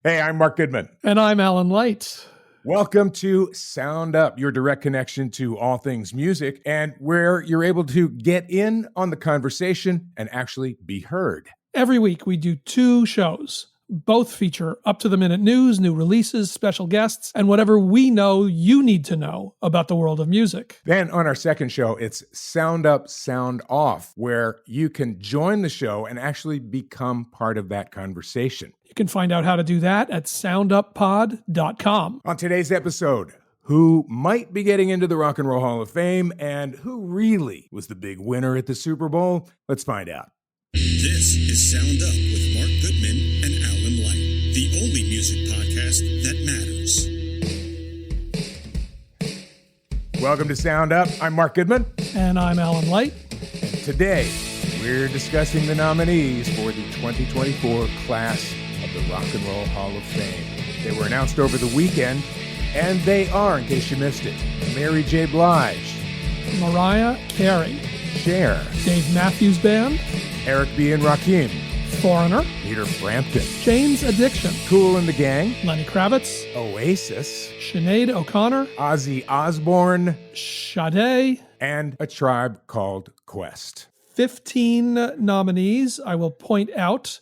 Hey, I'm Mark Goodman. And I'm Alan Light. Welcome to Sound Up, your direct connection to all things music, and where you're able to get in on the conversation and actually be heard. Every week we do 2 shows. Both feature up-to-the-minute news, new releases, special guests, and whatever we know you need to know about the world of music. Then on our second show, it's Sound Up, Sound Off, where you can join the show and actually become part of that conversation. You can find out how to do that at sounduppod.com. On today's episode, who might be getting into the Rock and Roll Hall of Fame and who really was the big winner at the Super Bowl? Let's find out. This is Sound Up with Mark Goodman and Alan Light, the only music podcast that matters. Welcome to Sound Up. I'm Mark Goodman. And I'm Alan Light. And today, we're discussing the nominees for the 2024 class of the Rock and Roll Hall of Fame. They were announced over the weekend, and they are, in case you missed it, Mary J. Blige, Mariah Carey, Cher, Dave Matthews Band, Eric B. and Rakim, Foreigner, Peter Frampton, Jane's Addiction, Kool and the Gang, Lenny Kravitz, Oasis, Sinead O'Connor, Ozzy Osbourne, Sade, and A Tribe Called Quest. 15 nominees. I will point out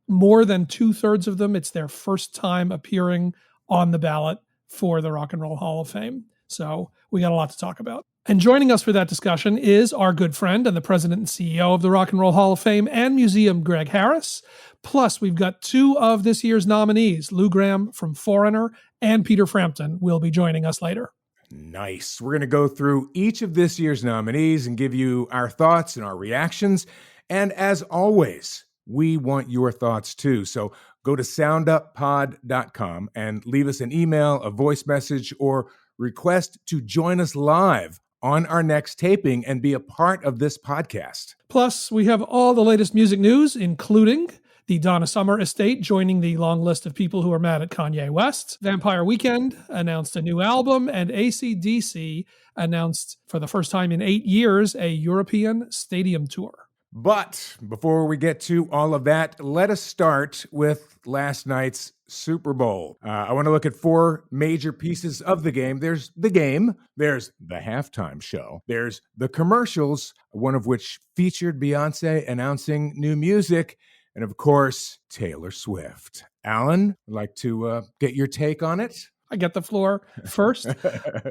more than 2/3 of them, it's their first time appearing on the ballot for the Rock and Roll Hall of Fame. So we got a lot to talk about. And joining us for that discussion is our good friend and the president and CEO of the Rock and Roll Hall of Fame and Museum, Greg Harris. Plus, we've got 2 of this year's nominees, Lou Gramm from Foreigner and Peter Frampton will be joining us later. Nice. We're going to go through each of this year's nominees and give you our thoughts and our reactions. And as always, we want your thoughts too. So go to sounduppod.com and leave us an email, a voice message, or request to join us live on our next taping and be a part of this podcast. Plus, we have all the latest music news, including the Donna Summer estate joining the long list of people who are mad at Kanye West. Vampire Weekend announced a new album, and AC/DC announced for the first time in 8 years a European stadium tour. But before we get to all of that, let us start with last night's Super Bowl. I want to look at 4 major pieces of the game. There's the game, there's the halftime show, there's the commercials, one of which featured Beyonce announcing new music, and of course, Taylor Swift. Alan, I'd like to get your take on it. I get the floor first.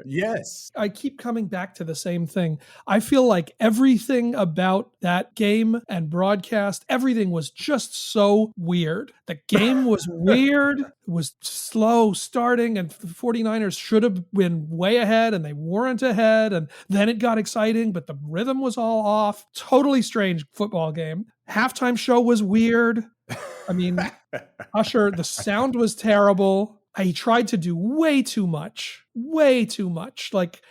Yes. I keep coming back to the same thing. I feel like everything about that game and broadcast, everything was just so weird. The game was weird, it was slow starting, and the 49ers should have been way ahead, and they weren't ahead, and then it got exciting, but the rhythm was all off. Totally strange football game. Halftime show was weird. I mean, Usher, the sound was terrible. He tried to do way too much. Like,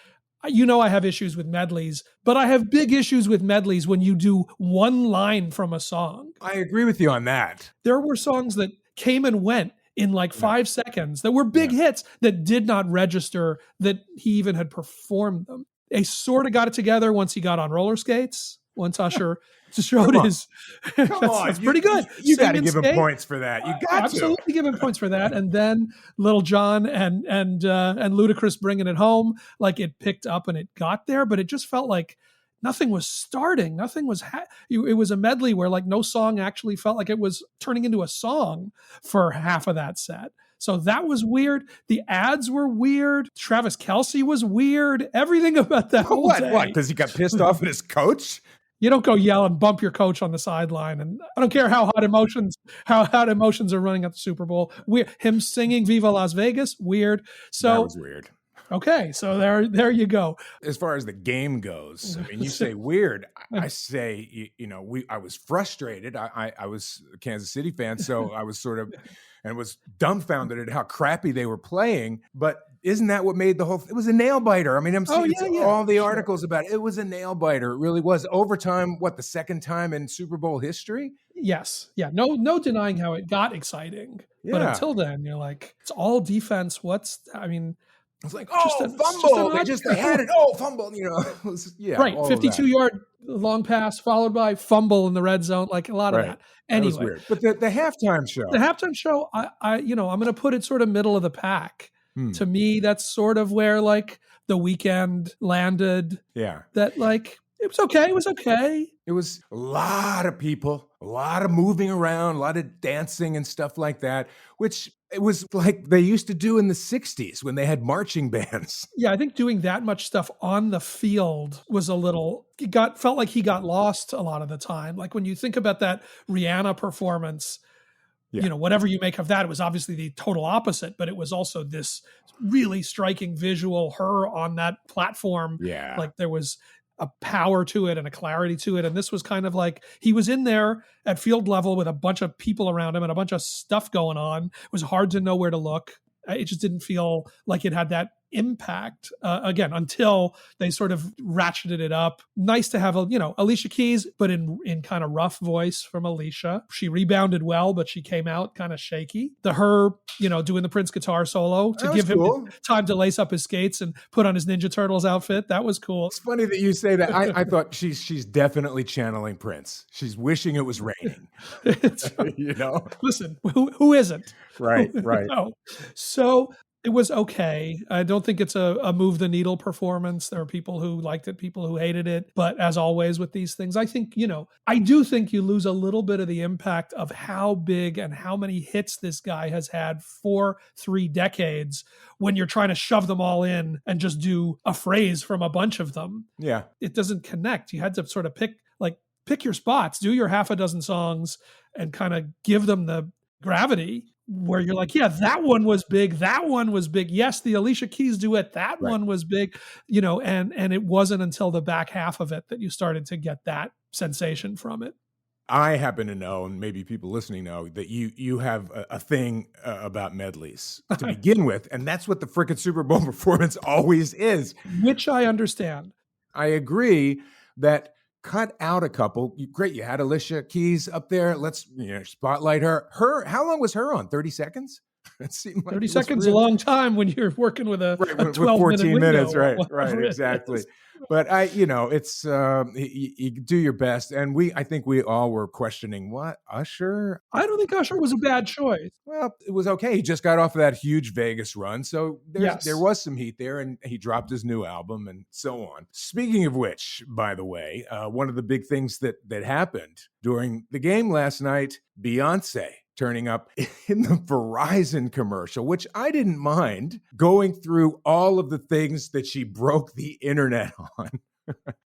you know, I have issues with medleys, but I have big issues with medleys when you do one line from a song. I agree with you on that. There were songs that came and went in like 5 seconds that were big hits that did not register that he even had performed them. They sort of got it together once he got on roller skates, once Usher showed his. That's pretty good. You got to give him points for that. You got to absolutely give him points for that. And then Little John and Ludacris bringing it home, like it picked up and it got there, but it just felt like nothing was starting. Nothing was. It was a medley where like no song actually felt like it was turning into a song for half of that set. So that was weird. The ads were weird. Travis Kelce was weird. Everything about that whole day. What? Because he got pissed off at his coach? You don't go yell and bump your coach on the sideline. And I don't care how hot emotions are running at the Super Bowl. Him singing Viva Las Vegas, weird. So that was weird. Okay, so there you go. As far as the game goes, I mean, you say weird. I say, I was frustrated. I was a Kansas City fan, so I was sort of, and was dumbfounded at how crappy they were playing. But isn't that what made the whole? It was a nail biter. I mean, I'm seeing all the articles about it. It was a nail biter. It really was. Overtime. What, the second time in Super Bowl history? Yes. Yeah. No denying how it got exciting. Yeah. But until then, you're like, it's all defense. It's like, fumble. They had it. Oh, fumble. It was, right. 52-yard long pass followed by fumble in the red zone, like a lot of Right. that. That was Anyway, weird. But the halftime show. the halftime show, I'm going to put it sort of middle of the pack. Hmm. To me, that's sort of where like The Weeknd landed. Yeah. That like it was okay. It was okay. It was a lot of people, a lot of moving around, a lot of dancing and stuff like that, which it was like they used to do in the 60s when they had marching bands. Yeah, I think doing that much stuff on the field was a little, felt like he got lost a lot of the time. Like when you think about that Rihanna performance, Yeah. Whatever you make of that, it was obviously the total opposite, but it was also this really striking visual, her on that platform. Yeah. Like there was a power to it and a clarity to it. And this was kind of like he was in there at field level with a bunch of people around him and a bunch of stuff going on. It was hard to know where to look. It just didn't feel like it had that impact again until they sort of ratcheted it up. Nice to have Alicia Keys, but in kind of rough voice from Alicia. She rebounded well, but she came out kind of shaky. Her doing the Prince guitar solo to give him time to lace up his skates and put on his Ninja Turtles outfit. That was cool. It's funny that you say that. I thought she's definitely channeling Prince. She's wishing it was raining. Listen, who isn't? Right. So it was okay. I don't think it's a move the needle performance. There are people who liked it, people who hated it. But as always with these things, I think, I do think you lose a little bit of the impact of how big and how many hits this guy has had for 3 decades when you're trying to shove them all in and just do a phrase from a bunch of them. Yeah. It doesn't connect. You had to sort of pick your spots, do your half a dozen songs and kind of give them the gravity where you're like, yeah, that one was big. That one was big. Yes, the Alicia Keys duet, that one was big, and it wasn't until the back half of it that you started to get that sensation from it. I happen to know, and maybe people listening know, that you have a thing about medleys to begin with, and that's what the frickin' Super Bowl performance always is. Which I understand. I agree that cut out a couple. Great, you had Alicia Keys up there. Let's spotlight her. How long was her on? 30 seconds? It seemed like 30 seconds is a long time when you're working with a 12-minute minutes. Window, right, exactly. But it's you do your best, and I think we all were questioning what Usher. I don't think Usher was a bad choice. Well, it was okay. He just got off of that huge Vegas run, so there was some heat there, and he dropped his new album and so on. Speaking of which, by the way, one of the big things that happened during the game last night, Beyonce turning up in the Verizon commercial, which I didn't mind, going through all of the things that she broke the internet on.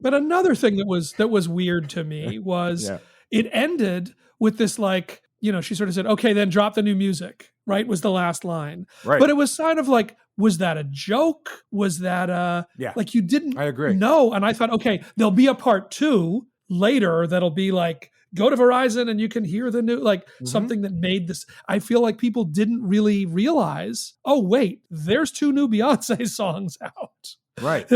But another thing that was weird to me was it ended with this she sort of said, okay, then drop the new music, right? Was the last line. Right. But it was kind of like, was that a joke? Was that like you didn't I agree. know? And I thought, okay, there'll be a part 2 later that'll be like, go to Verizon and you can hear the new, something that made this. I feel like people didn't really realize, oh, wait, there's 2 new Beyonce songs out. Right.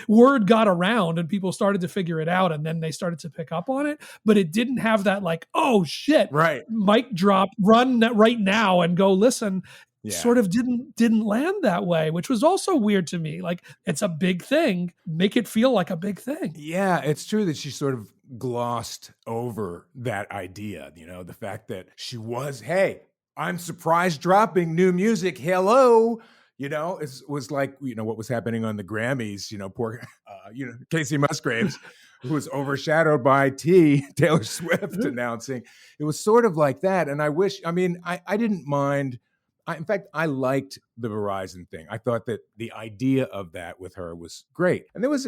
Word got around and people started to figure it out and then they started to pick up on it. But it didn't have that oh, shit, right, mic drop, run right now and go listen. Yeah. Sort of didn't land that way, which was also weird to me. Like, it's a big thing. Make it feel like a big thing. Yeah, it's true that she sort of glossed over that idea, the fact that she was, hey, I'm surprise dropping new music. Hello. It was like, what was happening on the Grammys, poor, Casey Musgraves, who was overshadowed by Taylor Swift announcing. It was sort of like that. And I didn't mind. In fact, I liked the Verizon thing. I thought that the idea of that with her was great. And there was,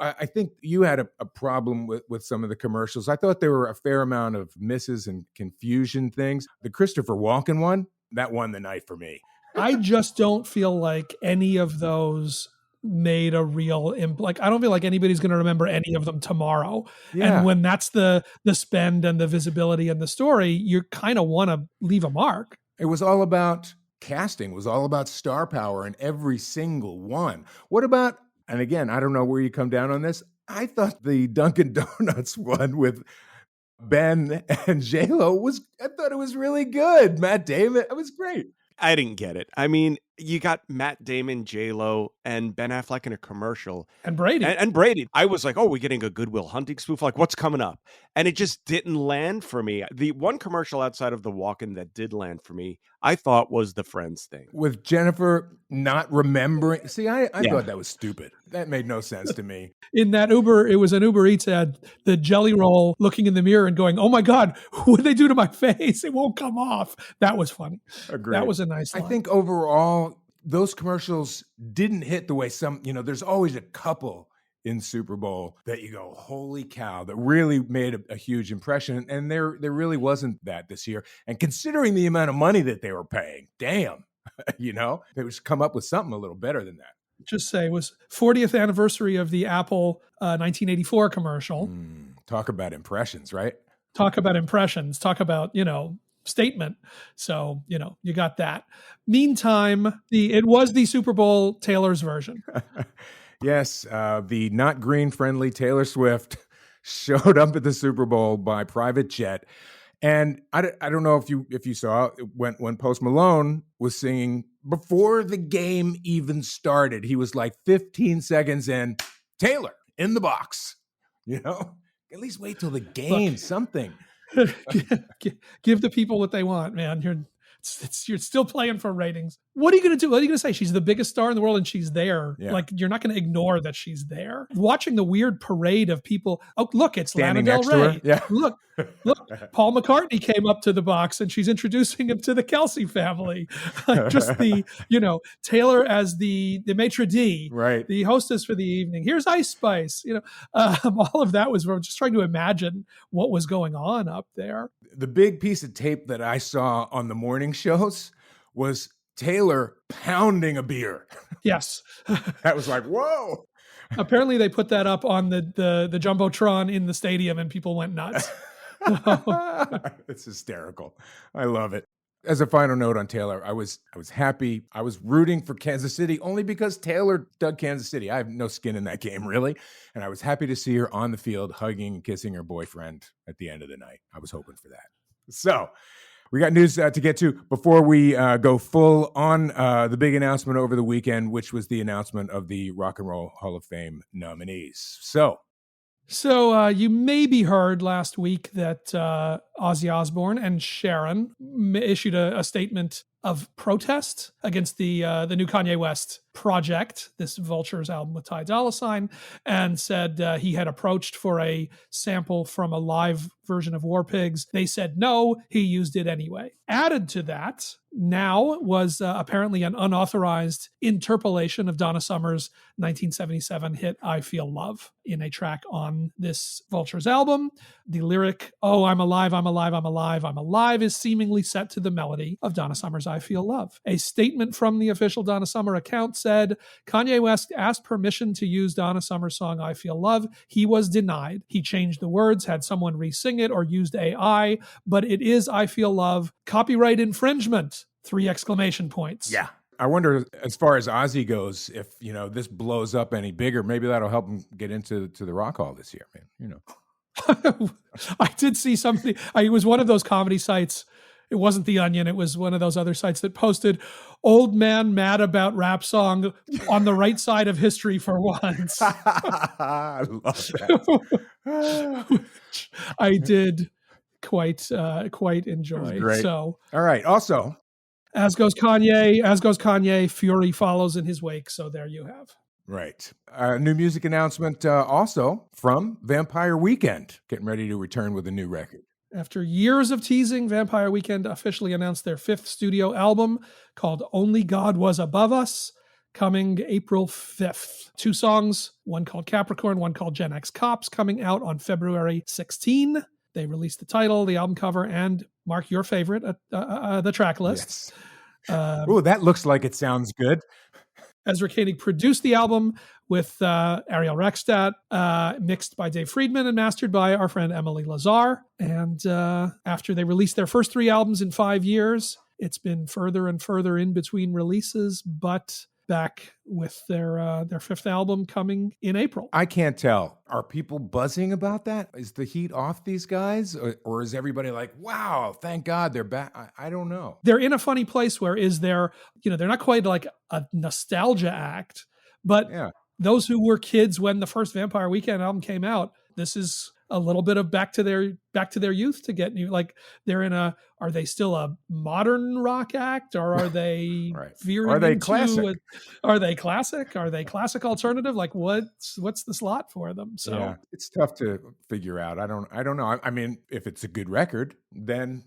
I think you had a problem with some of the commercials. I thought there were a fair amount of misses and confusion things. The Christopher Walken one, that won the night for me. I just don't feel like any of those made a real I don't feel like anybody's going to remember any of them tomorrow. Yeah. And when that's the spend and the visibility and the story, you kind of want to leave a mark. It was all about casting. It was all about star power in every single one. What about, and again, I don't know where you come down on this, I thought the Dunkin' Donuts one with Ben and J-Lo I thought it was really good. Matt Damon, it was great. I didn't get it. I mean, you got Matt Damon, J-Lo, and Ben Affleck in a commercial. And Brady. And Brady. I was like, oh, we're getting a Goodwill Hunting spoof. Like, what's coming up? And it just didn't land for me. The one commercial outside of the walk-in that did land for me, I thought was the Friends thing. With Jennifer not remembering. See, I thought that was stupid. That made no sense to me. In that Uber, it was an Uber Eats ad, the jelly roll looking in the mirror and going, oh my God, what did they do to my face? It won't come off. That was funny. Agreed. That was a nice line. I think overall, those commercials didn't hit the way some, there's always a couple in Super Bowl that you go, holy cow, that really made a huge impression. And there really wasn't that this year. And considering the amount of money that they were paying, damn, they would come up with something a little better than that. Just say it was 40th anniversary of the Apple 1984 commercial. Talk about impressions, right? Talk about impressions. Talk about, statement. So, you got that. Meantime, it was the Super Bowl Taylor's version. Yes, the not green friendly Taylor Swift showed up at the Super Bowl by private jet. And I don't know if you saw when Post Malone was singing before the game even started, he was like 15 seconds in, Taylor in the box, at least wait till the game, something. Give the people what they want, man. You're still playing for ratings. What are you going to do? What are you going to say? She's the biggest star in the world and she's there. Yeah. Like, you're not going to ignore that she's there. Watching the weird parade of people. Oh, look, it's standing Lana Del Rey. Yeah. Look, Paul McCartney came up to the box and she's introducing him to the Kelsey family. Just the, Taylor as the maitre d', right? The hostess for the evening. Here's Ice Spice. All of that was, we're just trying to imagine what was going on up there. The big piece of tape that I saw on the morning shows was Taylor pounding a beer. Yes. That was like, whoa. Apparently they put that up on the Jumbotron in the stadium and people went nuts. It's hysterical. I love it. As a final note on Taylor, I was happy. I was rooting for Kansas City only because Taylor dug Kansas City. I have no skin in that game, really. And I was happy to see her on the field hugging and kissing her boyfriend at the end of the night. I was hoping for that. So we got news to get to before we go full on the big announcement over the weekend, which was the announcement of the Rock and Roll Hall of Fame nominees. So you maybe heard last week that Ozzy Osbourne and Sharon issued a statement of protest against the new Kanye West project, this Vultures album with Ty Dolla $ign, and said he had approached for a sample from a live version of War Pigs. They said no, he used it anyway. Added to that now was apparently an unauthorized interpolation of Donna Summer's 1977 hit I Feel Love in a track on this Vultures album. The lyric, oh, I'm alive, I'm alive, I'm alive, I'm alive, is seemingly set to the melody of Donna Summer's I Feel Love. A statement from the official Donna Summer account said, Kanye West asked permission to use Donna Summer's song I Feel Love. He was denied. He changed the words, had someone re-sing it, or used AI, but it is I Feel Love. Copyright infringement. 3 exclamation points. Yeah. I wonder, as far as Ozzy goes, if, this blows up any bigger, maybe that'll help him get into the Rock Hall this year, man. I did see somebody, it was one of those comedy sites. It wasn't The Onion. It was one of those other sites that posted old man mad about rap song on the right side of history for once. I love that. Which I did quite enjoy. Great. So, all right. Also, as goes Kanye, Fury follows in his wake. So there you have. Right. New music announcement also from Vampire Weekend, getting ready to return with a new record. After years of teasing, Vampire Weekend officially announced their 5th studio album called Only God Was Above Us, coming April 5th. 2 songs, one called Capricorn, one called Gen X Cops, coming out on February 16. They released the title, the album cover, and, Mark, your favorite, the track list. Yes. That looks like it sounds good. Ezra Koenig produced the album with Ariel Rekstadt, mixed by Dave Friedman and mastered by our friend Emily Lazar. And after they released their first 3 albums in 5 years, it's been further and further in between releases, but back with their fifth album coming in April. I can't tell. Are people buzzing about that? Is the heat off these guys? Or is everybody like, wow, thank God they're back? I don't know. They're in a funny place where they're not quite like a nostalgia act, but those who were kids when the first Vampire Weekend album came out, this is a little bit of back to their youth to get new. Like are they still a modern rock act, or are they veering are they into classic? Are they classic? Are they classic alternative? Like what's the slot for them? So it's tough to figure out. I don't know. I mean, if it's a good record, then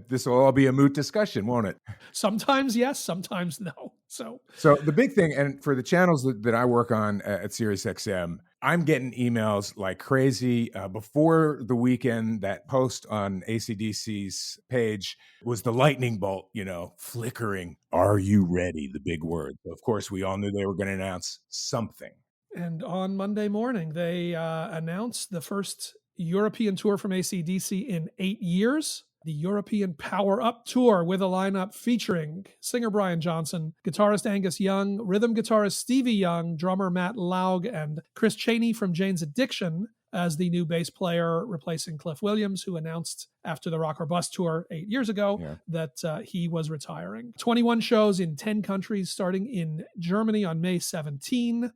this will all be a moot discussion, won't it? Sometimes yes, sometimes no. So the big thing, and for the channels that I work on at SiriusXM, I'm getting emails like crazy. Before the weekend, that post on AC/DC's page was the lightning bolt, flickering. Are you ready? The big word. Of course, we all knew they were going to announce something. And on Monday morning, they announced the first European tour from AC/DC in 8 years. The European Power Up Tour, with a lineup featuring singer Brian Johnson, guitarist Angus Young, rhythm guitarist Stevie Young, drummer Matt Laug, and Chris Chaney from Jane's Addiction as the new bass player, replacing Cliff Williams, who announced after the Rock or Bust tour 8 years ago that he was retiring. 21 shows in 10 countries, starting in Germany on May 17,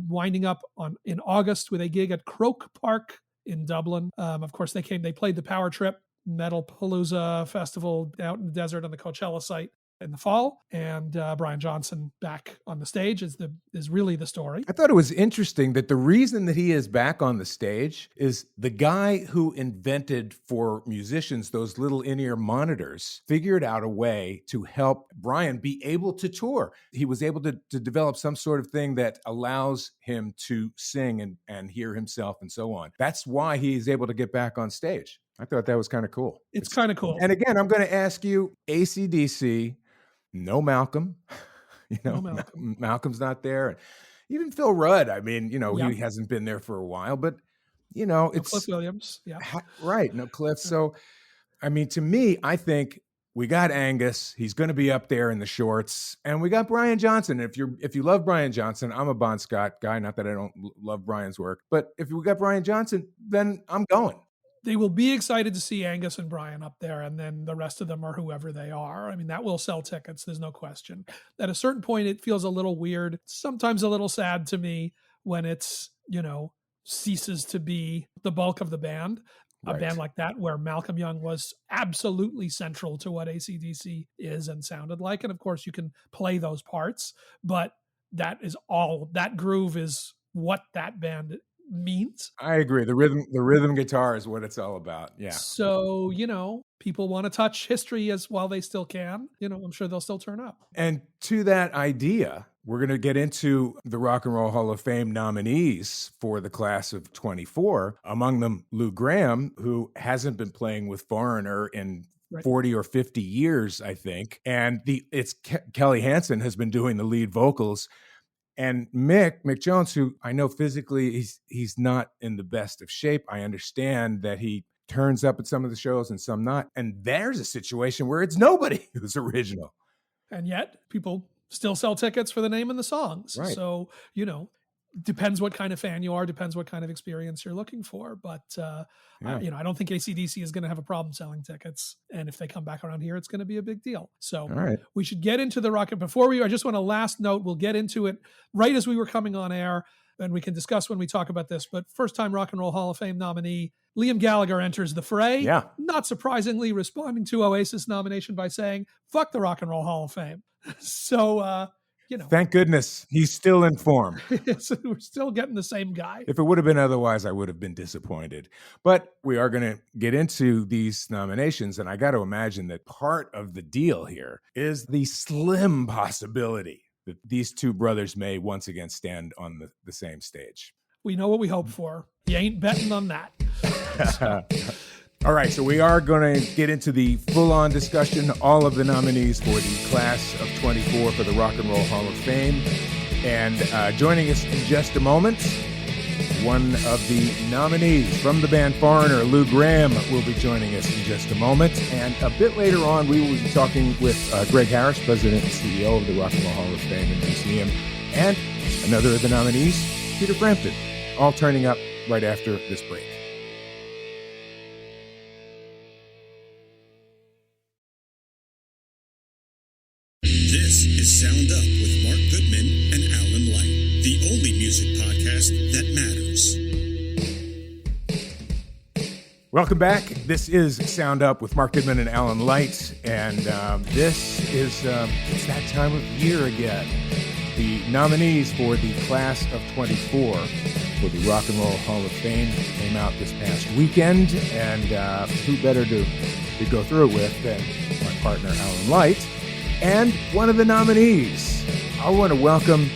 winding up in August with a gig at Croke Park in Dublin. Of course, they played the Power Trip Metal Palooza Festival out in the desert on the Coachella site in the fall, and Brian Johnson back on the stage is really the story. I thought it was interesting that the reason that he is back on the stage is the guy who invented for musicians those little in-ear monitors figured out a way to help Brian be able to tour. He was able to develop some sort of thing that allows him to sing and hear himself and so on. That's why he's able to get back on stage. I thought that was kind of cool. It's kind of cool. And again, I'm going to ask you, AC/DC, no Malcolm. No Malcolm. Malcolm's not there. Even Phil Rudd, I mean, he hasn't been there for a while, but, it's... Cliff Williams, right, no Cliff. So, I mean, to me, I think we got Angus. He's going to be up there in the shorts. And we got Brian Johnson. If you love Brian Johnson, I'm a Bon Scott guy. Not that I don't love Brian's work. But if we got Brian Johnson, then I'm going. They will be excited to see Angus and Brian up there, and then the rest of them are whoever they are. I mean, that will sell tickets. There's no question. At a certain point, it feels a little weird, sometimes a little sad to me when it's, ceases to be the bulk of the band. A band like that, where Malcolm Young was absolutely central to what AC/DC is and sounded like. And of course, you can play those parts, but that groove is what that band means. I agree. The rhythm guitar is what it's all about. Yeah. So, people want to touch history while they still can. I'm sure they'll still turn up. And to that idea, we're going to get into the Rock and Roll Hall of Fame nominees for the class of 24. Among them, Lou Gramm, who hasn't been playing with Foreigner in 40 or 50 years, I think. And it's Kelly Hansen has been doing the lead vocals. And Mick Jones, who I know physically he's not in the best of shape. I understand that he turns up at some of the shows and some not. And there's a situation where it's nobody who's original. And yet people still sell tickets for the name and the songs. Right. So, depends what kind of fan you are, depends what kind of experience you're looking for. But, I don't think AC/DC is going to have a problem selling tickets. And if they come back around here, it's going to be a big deal. So we should get into the rocket. I just want a last note. We'll get into it right as we were coming on air, and we can discuss when we talk about this. But first time Rock and Roll Hall of Fame nominee, Liam Gallagher enters the fray. Yeah. Not surprisingly, responding to Oasis nomination by saying, fuck the Rock and Roll Hall of Fame. So, thank goodness he's still in form. So we're still getting the same guy. If it would have been otherwise, I would have been disappointed. But we are going to get into these nominations, and I got to imagine that part of the deal here is the slim possibility that these two brothers may once again stand on the same stage. We know what we hope for. You ain't betting on that. All right, so we are going to get into the full-on discussion, all of the nominees for the class of 24 for the Rock and Roll Hall of Fame. And joining us in just a moment, one of the nominees from the band Foreigner, Lou Gramm, will be joining us in just a moment. And a bit later on, we will be talking with Greg Harris, President and CEO of the Rock and Roll Hall of Fame and Museum, and another of the nominees, Peter Frampton, all turning up right after this break. This is Sound Up with Mark Goodman and Alan Light, the only music podcast that matters. Welcome back. This is Sound Up with Mark Goodman and Alan Light, and this is it's that time of year again. The nominees for the class of 24 for the Rock and Roll Hall of Fame came out this past weekend, and who better to go through it with than my partner Alan Light. And one of the nominees, I want to welcome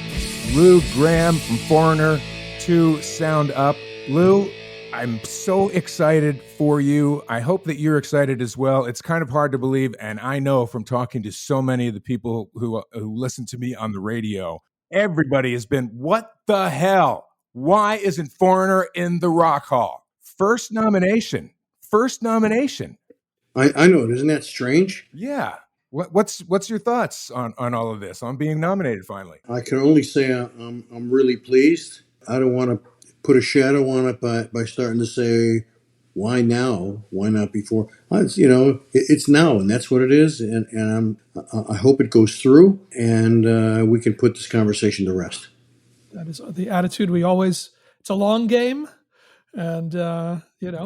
Lou Gramm from Foreigner to Sound Up. Lou, I'm so excited for you. I hope that you're excited as well. It's kind of hard to believe, and I know from talking to so many of the people who listen to me on the radio, everybody has been, what the hell? Why isn't Foreigner in the Rock Hall? First nomination. I know it. Isn't that strange? Yeah. What's your thoughts on all of this, on being nominated finally? I can only say I'm really pleased. I don't want to put a shadow on it by starting to say, why now? Why not before? It's now, and that's what it is. And I hope it goes through, and we can put this conversation to rest. That is the attitude we always. It's a long game, and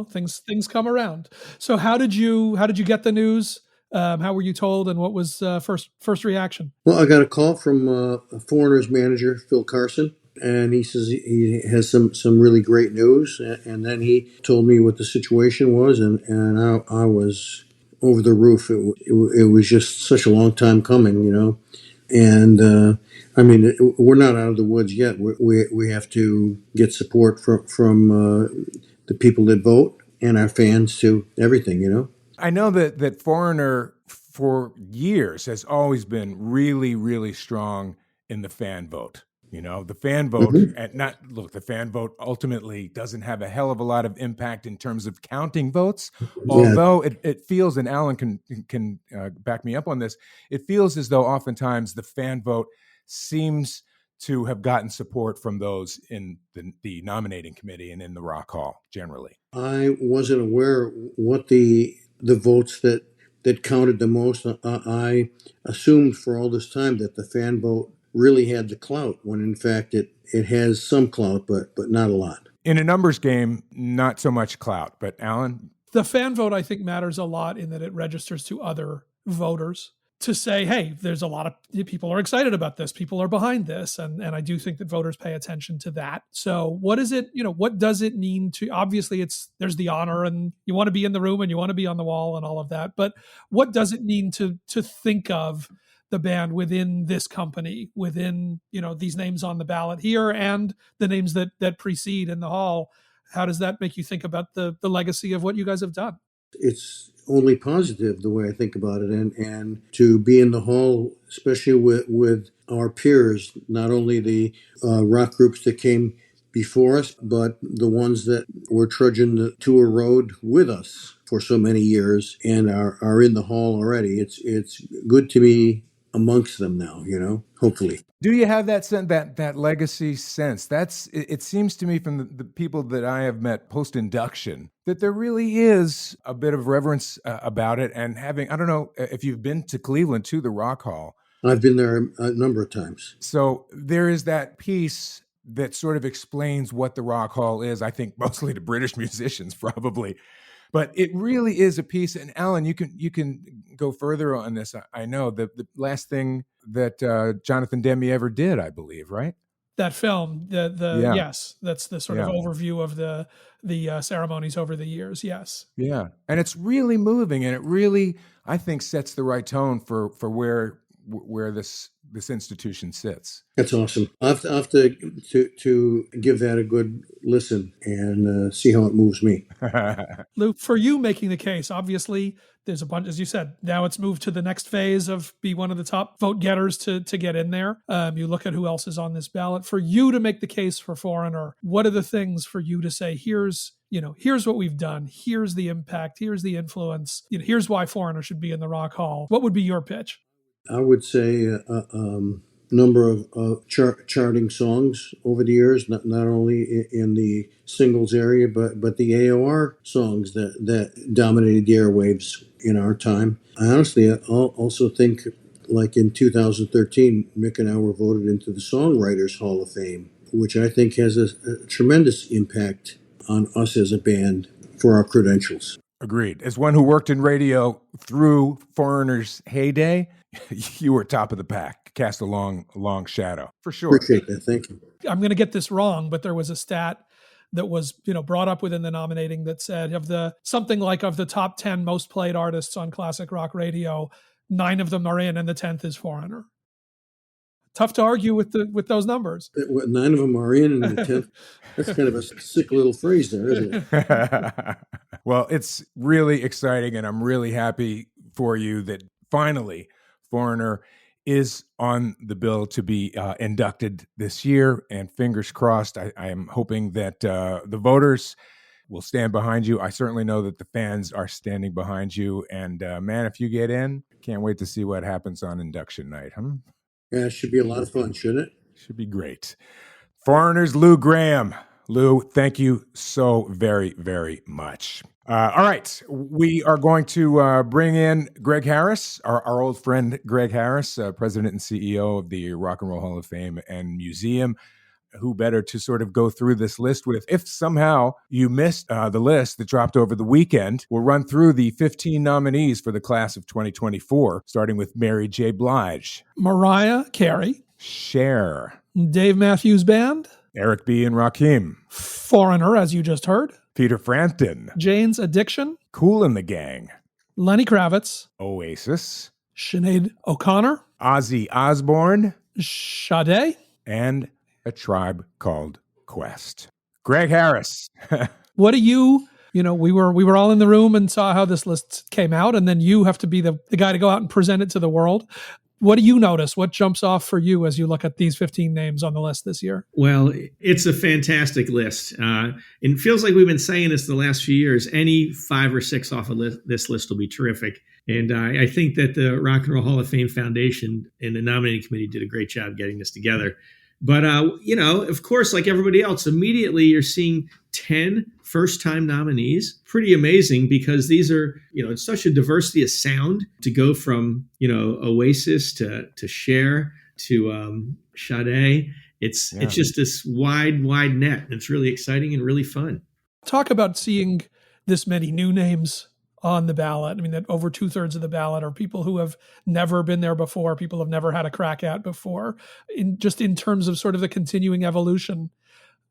things come around. So how did you get the news? How were you told, and what was first reaction? Well, I got a call from a Foreigner's manager, Phil Carson, and he says he has some really great news. And then he told me what the situation was, and I was over the roof. It was just such a long time coming, And we're not out of the woods yet. We have to get support from the people that vote and our fans to everything, I know that Foreigner for years has always been really, really strong in the fan vote. The fan vote, the fan vote ultimately doesn't have a hell of a lot of impact in terms of counting votes. Although it feels, and Alan can back me up on this, it feels as though oftentimes the fan vote seems to have gotten support from those in the nominating committee and in the Rock Hall generally. I wasn't aware what the votes that counted the most. I assumed for all this time that the fan vote really had the clout, when in fact it has some clout, but not a lot. In a numbers game, not so much clout. But Alan? The fan vote, I think, matters a lot in that it registers to other voters to say, hey, there's a lot of people are excited about this. People are behind this. And I do think that voters pay attention to that. So what is it, what does it mean to, obviously there's the honor and you want to be in the room and you want to be on the wall and all of that. But what does it mean to think of the band within this company, within, these names on the ballot here and the names that precede in the hall? How does that make you think about the legacy of what you guys have done? It's only positive the way I think about it, and to be in the hall, especially with our peers, not only the rock groups that came before us, but the ones that were trudging the tour road with us for so many years and are in the hall already. It's good to be amongst them now, hopefully. Do you have that legacy sense? It seems to me from the people that I have met post-induction that there really is a bit of reverence about it, and I don't know if you've been to Cleveland to the Rock Hall. I've been there a number of times. So there is that piece that sort of explains what the Rock Hall is, I think mostly to British musicians probably. But it really is a piece, and Alan, you can go further on this. I know the last thing that Jonathan Demme ever did, I believe, right? That film, yes, that's the sort of overview of the ceremonies over the years. Yes, yeah, and it's really moving, and it really, I think, sets the right tone for where this institution sits. That's awesome. I have to give that a good listen and see how it moves me. Lou, for you making the case, obviously there's a bunch, as you said, now it's moved to the next phase of be one of the top vote getters to get in there. You look at who else is on this ballot. For you to make the case for Foreigner, what are the things for you to say, here's what we've done. Here's the impact. Here's the influence. Here's why Foreigner should be in the Rock Hall. What would be your pitch? I would say number of charting songs over the years, not only in the singles area, but the AOR songs that dominated the airwaves in our time. I honestly also think, like in 2013, Mick and I were voted into the Songwriters Hall of Fame, which I think has a tremendous impact on us as a band for our credentials. Agreed. As one who worked in radio through Foreigner's heyday, you were top of the pack. Cast a long shadow, for sure. Appreciate that. Thank you. I'm going to get this wrong, but there was a stat that was, brought up within the nominating that said of the top 10 most played artists on classic rock radio, 9 of them are in, and the 10th is Foreigner. Tough to argue with those numbers. 9 of them are in, and the 10th. That's kind of a sick little phrase there, isn't it? Well, it's really exciting, and I'm really happy for you that finally Foreigner is on the bill to be inducted this year. And fingers crossed, I am hoping that the voters will stand behind you. I certainly know that the fans are standing behind you. And man, if you get in, can't wait to see what happens on induction night. Yeah, it should be a lot of fun, shouldn't it? Should be great. Foreigner's Lou Gramm. Lou, thank you so very, very much. All right. We are going to bring in Greg Harris, our old friend Greg Harris, president and CEO of the Rock and Roll Hall of Fame and Museum. Who better to sort of go through this list with? If somehow you missed the list that dropped over the weekend, we'll run through the 15 nominees for the class of 2024, starting with Mary J. Blige, Mariah Carey, Cher, Dave Matthews Band, Eric B. and Rakim, Foreigner, as you just heard, Peter Frampton, Jane's Addiction, Kool and the Gang, Lenny Kravitz, Oasis, Sinead O'Connor, Ozzy Osbourne, Sade, and A Tribe Called Quest. Greg Harris. What do you, we were all in the room and saw how this list came out, and then you have to be the guy to go out and present it to the world. What do you notice? What jumps off for you as you look at these 15 names on the list this year? Well, it's a fantastic list. It feels like we've been saying this the last few years. Any 5 or 6 off of this list will be terrific. And I think that the Rock and Roll Hall of Fame Foundation and the nominating committee did a great job getting this together. But, of course, like everybody else, immediately you're seeing 10 first-time nominees. Pretty amazing because these are, it's such a diversity of sound to go from, Oasis to Cher to Sade. It's just this wide net. It's really exciting and really fun. Talk about seeing this many new names on the ballot. I mean, that over 2/3 of the ballot are people who have never been there before, people have never had a crack at before, in terms of sort of the continuing evolution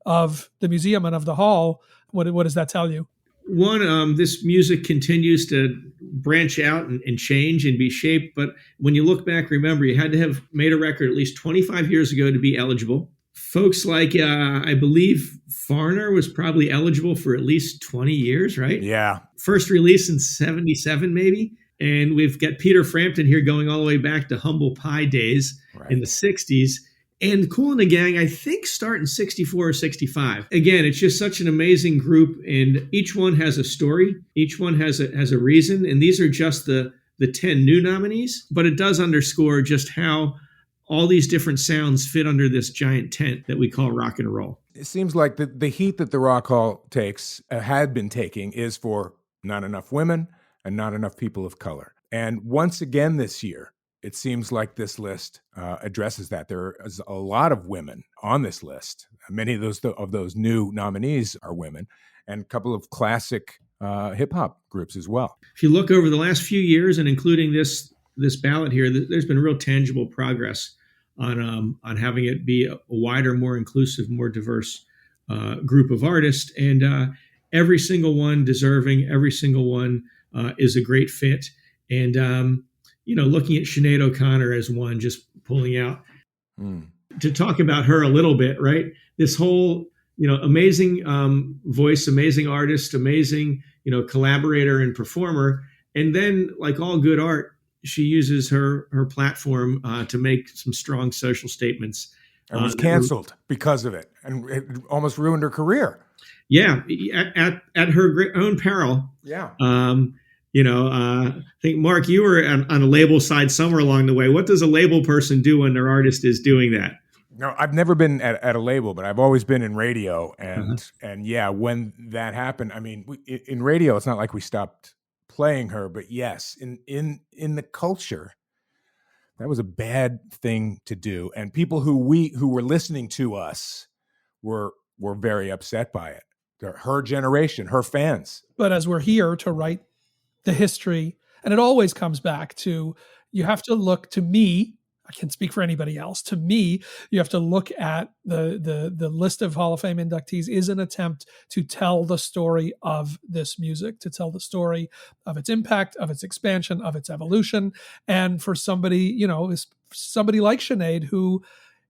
of the museum and of the hall. What does that tell you? One, this music continues to branch out and change and be shaped. But when you look back, remember, you had to have made a record at least 25 years ago to be eligible. Folks like, I believe Foreigner was probably eligible for at least 20 years, right? Yeah. First release in 77, maybe. And we've got Peter Frampton here going all the way back to Humble Pie days in the 60s. And Kool and the Gang, I think, start in 64 or 65. Again, it's just such an amazing group. And each one has a story. Each one has a reason. And these are just the 10 new nominees. But it does underscore just how all these different sounds fit under this giant tent that we call rock and roll. It seems like the heat that the Rock Hall takes, had been taking, is for not enough women and not enough people of color. And once again this year, it seems like this list addresses that. There is a lot of women on this list. Many of those new nominees are women, and a couple of classic hip-hop groups as well. If you look over the last few years, and including this ballot here, there's been real tangible progress on having it be a wider, more inclusive, more diverse group of artists. And every single one deserving, every single one is a great fit. And, looking at Sinead O'Connor as one, just pulling out to talk about her a little bit, right? This whole amazing voice, amazing artist, amazing, collaborator and performer. And then, like all good art, she uses her platform to make some strong social statements. And was canceled because of it, and it almost ruined her career. Yeah, at her own peril. Yeah. I think, Mark, you were on a label side somewhere along the way. What does a label person do when their artist is doing that? No, I've never been at a label, but I've always been in radio. And yeah, when that happened, I mean, in radio, it's not like we stopped playing her, but yes, in the culture, that was a bad thing to do. And people who were listening to us were very upset by it. Her generation, her fans. But as we're here to write the history, and it always comes back to, you have to look, to me, I can't speak for anybody else, to me, you have to look at the list of Hall of Fame inductees is an attempt to tell the story of this music, to tell the story of its impact, of its expansion, of its evolution. And for somebody, somebody like Sinead, who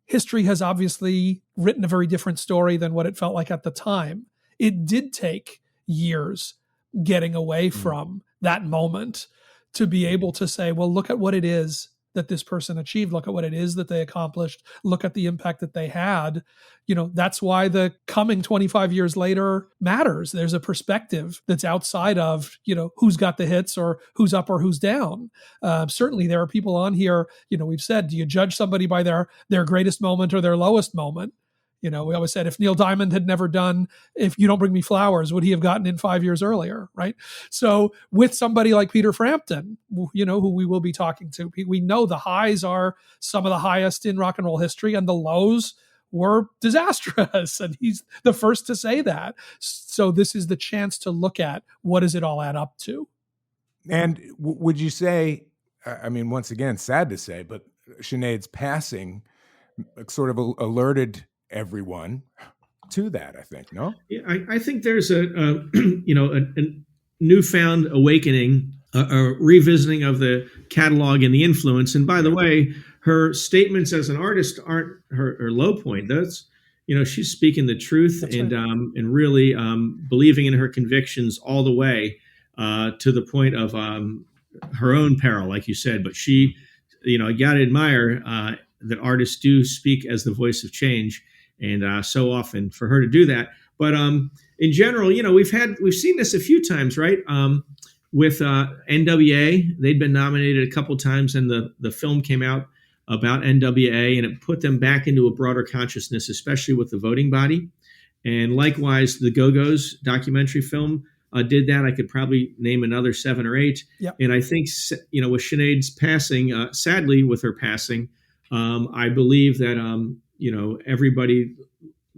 history has obviously written a very different story than what it felt like at the time. It did take years getting away from that moment to be able to say, well, look at what it is that this person achieved. Look at what it is that they accomplished. Look at the impact that they had. That's why the coming 25 years later matters. There's a perspective that's outside of, who's got the hits or who's up or who's down. Certainly there are people on here, we've said, do you judge somebody by their greatest moment or their lowest moment? We always said, if Neil Diamond had never done If You Don't Bring Me Flowers, would he have gotten in 5 years earlier, right? So with somebody like Peter Frampton, who we will be talking to, we know the highs are some of the highest in rock and roll history, and the lows were disastrous. And he's the first to say that. So this is the chance to look at, what does it all add up to? And would you say, I mean, once again, sad to say, but Sinead's passing sort of alerted everyone to that, I think, no? Yeah, I think there's a newfound awakening, a revisiting of the catalog and the influence. And by the way, her statements as an artist aren't her low point. That's, she's speaking the truth. That's and right. And really believing in her convictions all the way to the point of her own peril, like you said. But she, I gotta admire that artists do speak as the voice of change. And so often for her to do that. But in general, we've seen this a few times, right? With NWA, they'd been nominated a couple times, and the film came out about NWA, and it put them back into a broader consciousness, especially with the voting body. And likewise, the Go-Go's documentary film did that. I could probably name another 7 or 8. Yep. And I think, with Sinead's passing, sadly, with her passing, I believe that everybody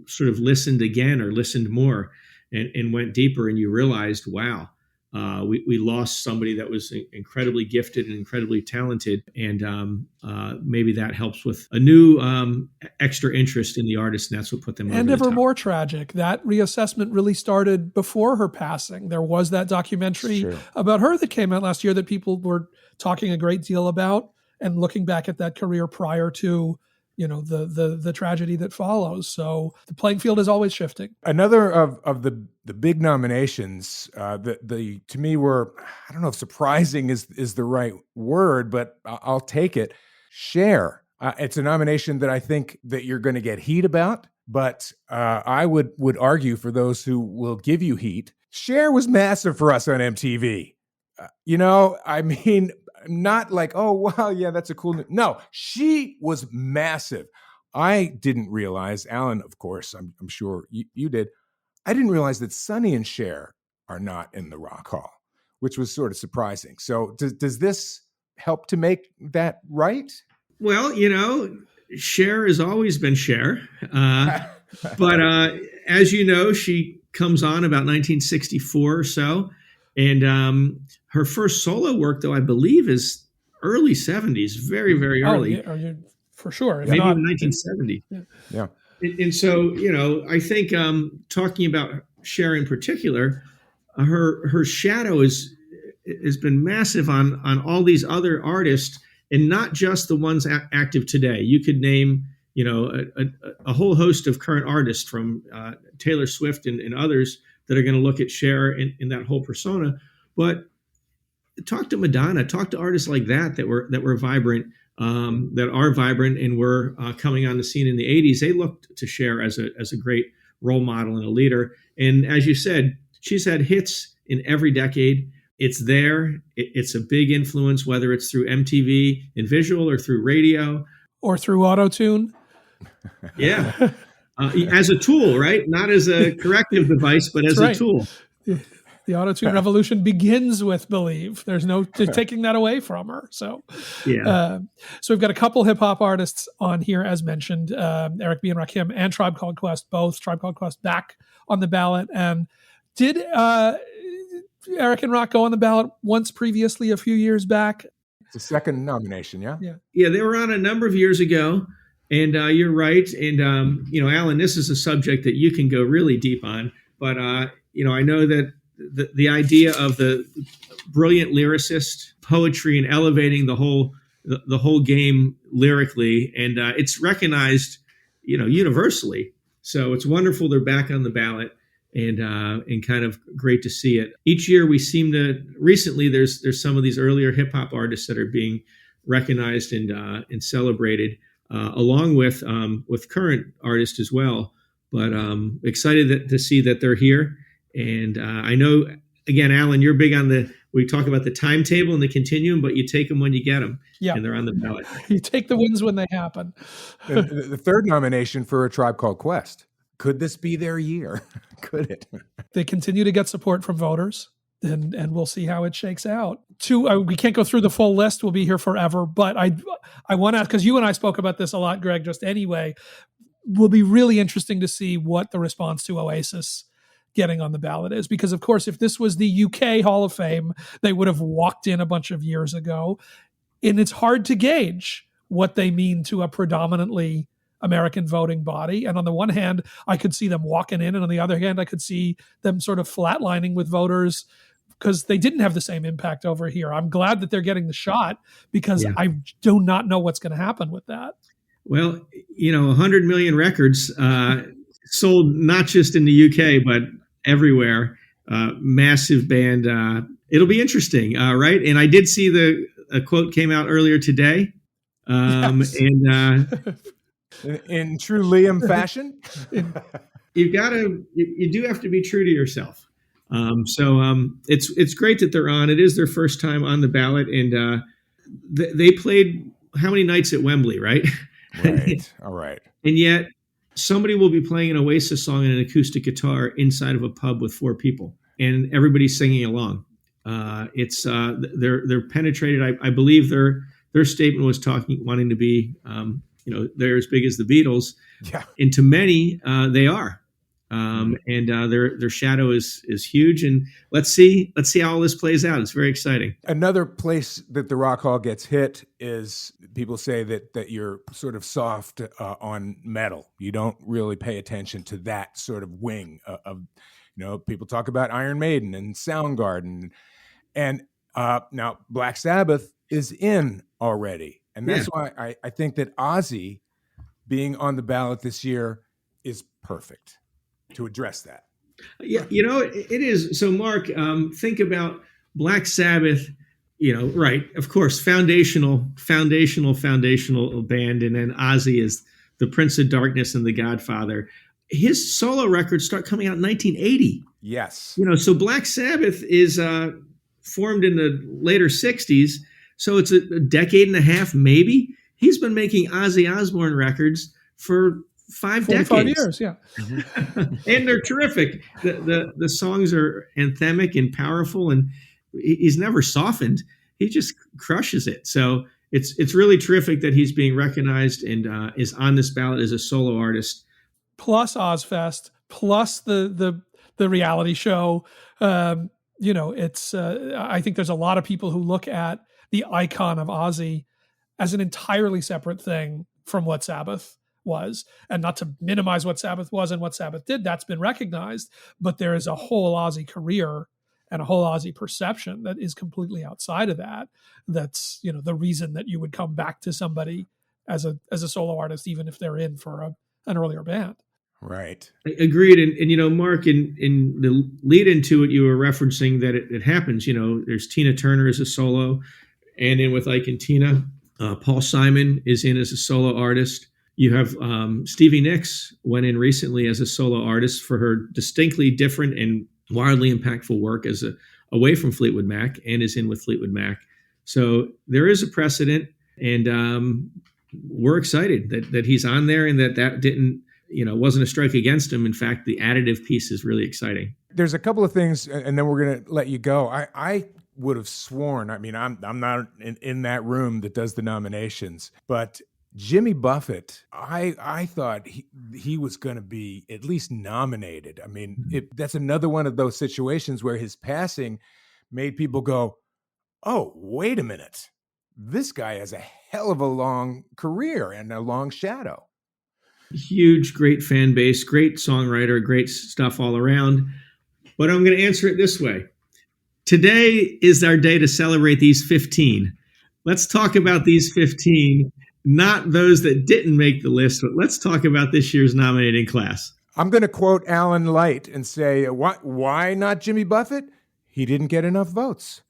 sort of listened again or listened more and went deeper, and you realized, wow, we lost somebody that was incredibly gifted and incredibly talented. And maybe that helps with a new extra interest in the artist, and that's what put them over the top. And ever more tragic, that reassessment really started before her passing. There was that documentary about her that came out last year that people were talking a great deal about, and looking back at that career prior to the tragedy that follows. So the playing field is always shifting. Another of the big nominations that to me were, I don't know if surprising is the right word, but I'll take it. Cher. It's a nomination that I think that you're going to get heat about, but I would argue, for those who will give you heat, Cher was massive for us on MTV. I mean, not like, oh, wow, yeah, that's a cool. No, she was massive. I didn't realize, Alan, of course, I'm sure you did. I didn't realize that Sonny and Cher are not in the Rock Hall, which was sort of surprising. So does this help to make that right? Well, Cher has always been Cher. But as you know, she comes on about 1964 or so. And her first solo work, though, I believe is early 70s, very, very early. Oh, yeah, for sure. Maybe even 1970. Yeah. And so, I think talking about Cher in particular, her shadow has been massive on all these other artists, and not just the ones active today. You could name, a whole host of current artists from Taylor Swift and others that are going to look at Cher in that whole persona. But talk to Madonna, talk to artists like that were vibrant, that are vibrant and were coming on the scene in the 80s. They looked to Cher as a great role model and a leader. And as you said, she's had hits in every decade. It's there. It's a big influence, whether it's through MTV and visual or through radio. Or through auto-tune. Yeah. As a tool, right? Not as a corrective device, but as a tool. The auto-tune revolution begins with Believe. There's no taking that away from her. So, so we've got a couple hip-hop artists on here, as mentioned, Eric B. and Rakim and Tribe Called Quest, both. Tribe Called Quest back on the ballot. And did Eric and Rock go on the ballot once previously a few years back? It's a second nomination, yeah? Yeah, they were on a number of years ago. And you're right. And, Alan, this is a subject that you can go really deep on. But, I know that the idea of the brilliant lyricist, poetry, and elevating the whole game lyrically, and it's recognized, universally. So it's wonderful they're back on the ballot, and kind of great to see it. Each year we seem to. Recently, there's some of these earlier hip hop artists that are being recognized and celebrated, along with current artists as well. But excited to see that they're here. And I know, again, Alan, you're big on we talk about the timetable and the continuum, but you take them when you get them, and they're on the ballot. You take the wins when they happen. The third nomination for A Tribe Called Quest. Could this be their year? Could it? They continue to get support from voters, and we'll see how it shakes out. We can't go through the full list. We'll be here forever, but I want to ask, because you and I spoke about this a lot, Greg, just anyway, will be really interesting to see what the response to Oasis getting on the ballot is, because of course, if this was the UK Hall of Fame, they would have walked in a bunch of years ago, and it's hard to gauge what they mean to a predominantly American voting body. And on the one hand, I could see them walking in, and on the other hand, I could see them sort of flatlining with voters because they didn't have the same impact over here. I'm glad that they're getting the shot, because I do not know what's going to happen with that. Well, 100 million records sold not just in the UK, but everywhere. Massive band. It'll be interesting, right? And I did see a quote came out earlier today. Yes. And in true Liam fashion, you do have to be true to yourself. So it's great that they're on. It is their first time on the ballot, and they played how many nights at Wembley, right? Right. All right. And yet somebody will be playing an Oasis song and an acoustic guitar inside of a pub with 4 people, and everybody's singing along. It's they're penetrated. I believe their statement was wanting to be, they're as big as the Beatles. Yeah. And to many, they are. And their shadow is huge. And let's see how all this plays out. It's very exciting. Another place that the Rock Hall gets hit is people say that you're sort of soft on metal. You don't really pay attention to that sort of wing of people talk about Iron Maiden and Soundgarden, and now Black Sabbath is in already, and that's why I think that Ozzy being on the ballot this year is perfect to address that. Yeah, it is. So, Mark, think about Black Sabbath, right, of course, foundational band, and then Ozzy is the Prince of Darkness and the Godfather. His solo records start coming out in 1980. Yes. So Black Sabbath is formed in the later 60s, so it's a decade and a half, maybe. He's been making Ozzy Osbourne records for 5 decades. Years, yeah. And they're terrific. The songs are anthemic and powerful, and he's never softened. He just crushes it. So it's really terrific that he's being recognized and is on this ballot as a solo artist. Plus Ozfest, plus the reality show. It's I think there's a lot of people who look at the icon of Ozzy as an entirely separate thing from what Sabbath was, and not to minimize what Sabbath was and what Sabbath did. That's been recognized, but there is a whole Ozzy career and a whole Ozzy perception that is completely outside of that. That's the reason that you would come back to somebody as a solo artist, even if they're in for an earlier band. Right. Agreed. And Mark, in the lead into it, you were referencing that it happens. There's Tina Turner as a solo, and in with Ike and Tina, Paul Simon is in as a solo artist. You have Stevie Nicks went in recently as a solo artist for her distinctly different and wildly impactful work away from Fleetwood Mac, and is in with Fleetwood Mac. So there is a precedent, and we're excited that he's on there, and that didn't, wasn't a strike against him. In fact, the additive piece is really exciting. There's a couple of things, and then we're going to let you go. I would have sworn, I mean, I'm not in that room that does the nominations, but Jimmy Buffett, I thought he was going to be at least nominated. I mean, that's another one of those situations where his passing made people go, oh, wait a minute. This guy has a hell of a long career and a long shadow. Huge, great fan base, great songwriter, great stuff all around. But I'm going to answer it this way. Today is our day to celebrate these 15. Let's talk about these 15, not those that didn't make the list, but let's talk about this year's nominating class. I'm going to quote Alan Light and say, why not Jimmy Buffett? He didn't get enough votes.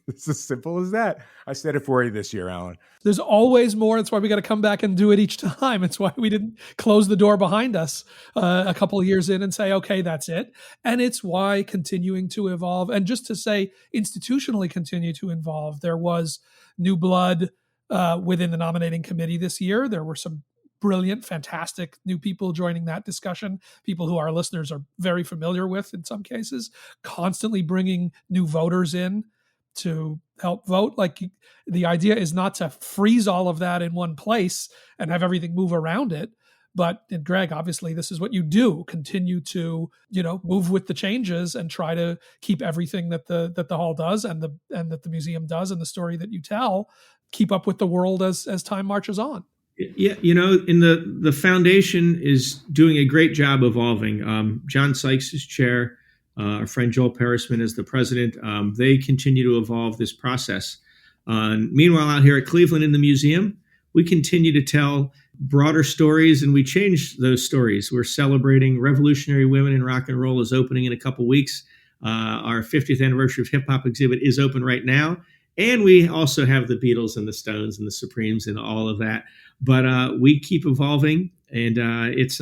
It's as simple as that. I said it for you this year, Alan. There's always more. That's why we got to come back and do it each time. It's why we didn't close the door behind us a couple of years in and say, okay, that's it. And it's why continuing to evolve, and just to say institutionally continue to evolve. There was new blood within the nominating committee this year. There were some brilliant, fantastic new people joining that discussion, people who our listeners are very familiar with in some cases, constantly bringing new voters in to help vote. Like, the idea is not to freeze all of that in one place and have everything move around it. But Greg, obviously, this is what you do: continue to, move with the changes and try to keep everything that the hall does and that the museum does and the story that you tell, keep up with the world as time marches on. Yeah, in the foundation is doing a great job evolving. John Sykes is chair. Our friend Joel Perisman is the president. They continue to evolve this process. Meanwhile, out here at Cleveland in the museum, we continue to tell broader stories, and we change those stories. We're celebrating Revolutionary Women in Rock and Roll is opening in a couple weeks. Our 50th anniversary of hip hop exhibit is open right now. And we also have the Beatles and the Stones and the Supremes and all of that. But we keep evolving, and it's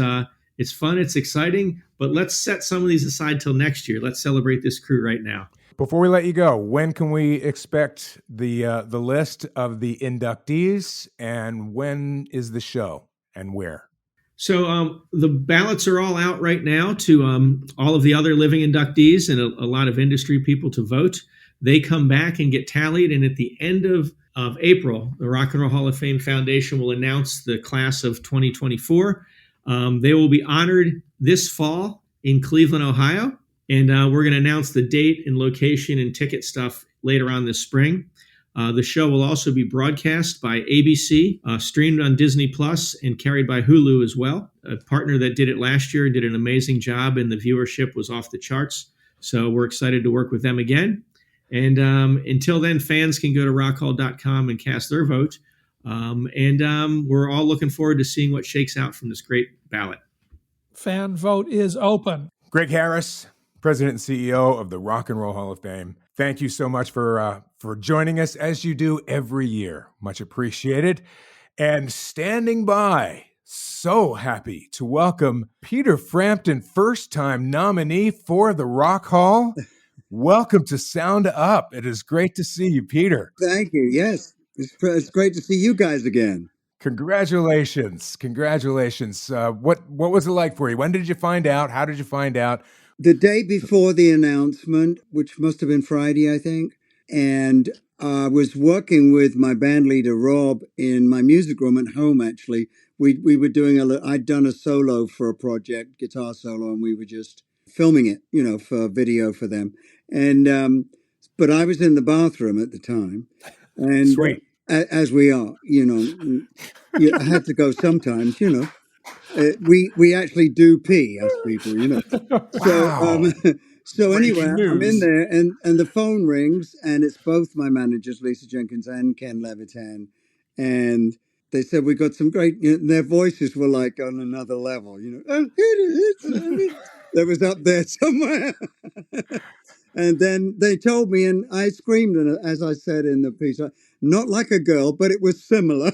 fun, it's exciting. But let's set some of these aside till next year. Let's celebrate this crew right now. Before we let you go, when can we expect the list of the inductees, and when is the show and where? So the ballots are all out right now to all of the other living inductees and a lot of industry people to vote. They come back and get tallied, and at the end of April, the Rock and Roll Hall of Fame Foundation will announce the class of 2024. They will be honored this fall in Cleveland, Ohio, and we're going to announce the date and location and ticket stuff later on this spring. The show will also be broadcast by ABC, streamed on Disney Plus, and carried by Hulu as well. A partner that did it last year and did an amazing job, and the viewership was off the charts. So we're excited to work with them again. And until then, fans can go to rockhall.com and cast their vote. And we're all looking forward to seeing what shakes out from this great ballot. Fan vote is open. Greg Harris, President and CEO of the Rock and Roll Hall of Fame. Thank you so much for joining us, as you do every year. Much appreciated. And standing by, so happy to welcome Peter Frampton, first-time nominee for the Rock Hall. Welcome to Sound Up. It is great to see you, Peter. Thank you. Yes, it's great to see you guys again. Congratulations. What was it like for you? When did you find out? How did you find out? The day before the announcement, which must have been Friday, I think, and I was working with my band leader, Rob, in my music room at home, actually. We were doing I'd done a solo for a project, guitar solo, and we were just filming it, for video for them. And but I was in the bathroom at the time, and Sweet. As we are, I had to go sometimes. We actually do pee as people, Wow. So anyway, Breaking I'm in news. there, and the phone rings, and it's both my managers, Lisa Jenkins and Ken Levitan, and they said we got some great. Their voices were like on another level. That was up there somewhere. And then they told me, and I screamed, and as I said in the piece, not like a girl, but it was similar.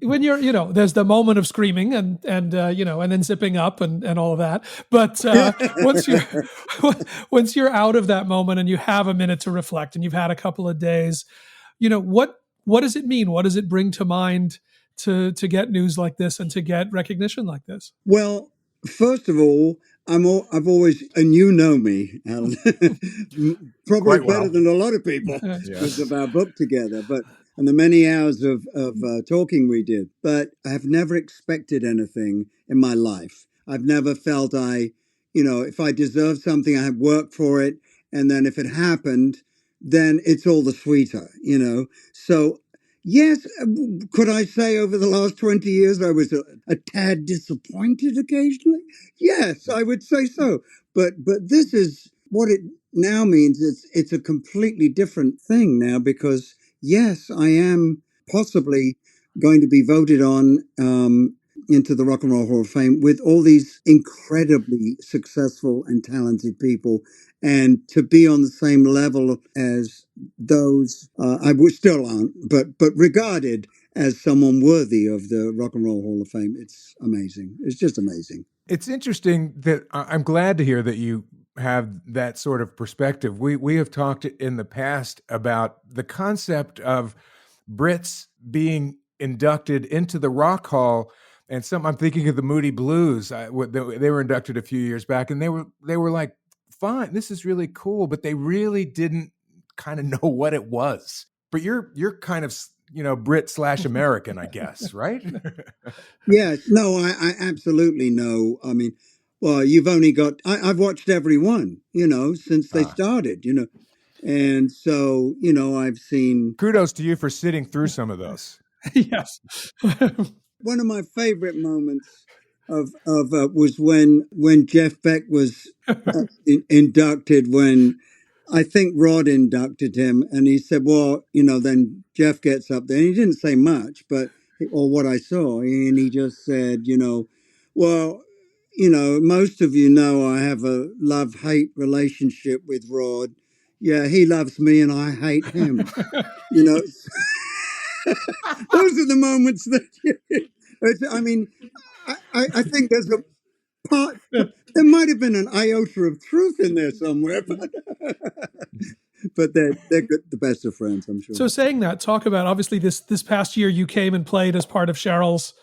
When you're, there's the moment of screaming and then zipping up and all of that. But once you're out of that moment and you have a minute to reflect and you've had a couple of days, what does it mean? What does it bring to mind to get news like this and to get recognition like this? Well, first of all, I've always, and you know me, Alan, probably Quite well. better than a lot of people because of our book together, and the many hours of talking we did. But I've never expected anything in my life. I've never felt if I deserved something, I had worked for it. And then if it happened, then it's all the sweeter, So yes, could I say over the last 20 years I was a tad disappointed occasionally? Yes, I would say so. But this is what it now means. It's a completely different thing now because, yes, I am possibly going to be voted on into the Rock and Roll Hall of Fame with all these incredibly successful and talented people. And to be on the same level as those, I would still aren't, but regarded as someone worthy of the Rock and Roll Hall of Fame. It's amazing. It's just amazing. It's interesting that I'm glad to hear that you have that sort of perspective. We have talked in the past about the concept of Brits being inducted into the Rock Hall, and I'm thinking of the Moody Blues. They were inducted a few years back, and they were like, fine, this is really cool, but they really didn't kind of know what it was. But you're kind of Brit / American, I guess, right? Yes, no, I absolutely know. I mean, well, you've only got I've watched every one, since they started, and so I've seen. Kudos to you for sitting through some of those. Yes. One of my favorite moments of was when Jeff Beck was inducted, when I think Rod inducted him, and he said, well, then Jeff gets up there, and he didn't say much, or what I saw, and he just said, well, most of I have a love-hate relationship with Rod. Yeah, he loves me and I hate him. Those are the moments that I think there's a part. There might have been an iota of truth in there somewhere, but they're good, the best of friends, I'm sure. So saying that, talk about obviously this past year you came and played as part of Cheryl's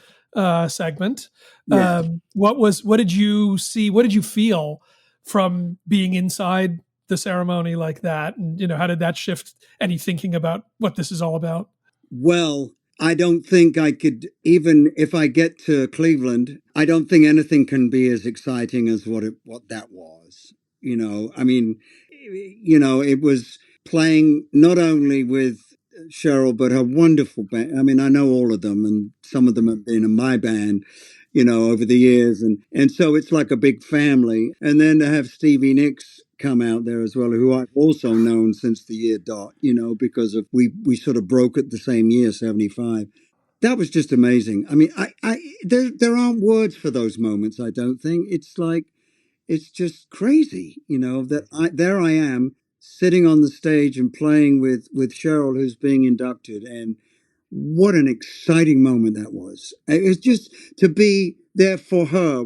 segment. Yeah. What did you see? What did you feel from being inside the ceremony like that? And how did that shift any thinking about what this is all about? Well, I don't think I could, even if I get to Cleveland, I don't think anything can be as exciting as what that was. I mean, it was playing not only with Cheryl, but her wonderful band. I mean, I know all of them, and some of them have been in my band, over the years. And so it's like a big family. And then to have Stevie Nicks come out there as well, who I've also known since the year dot, because of we sort of broke at the same year, 75. That was just amazing. I mean, there aren't words for those moments, I don't think. It's like, it's just crazy, that there I am sitting on the stage and playing with Cheryl, who's being inducted. And what an exciting moment that was. It was just to be there for her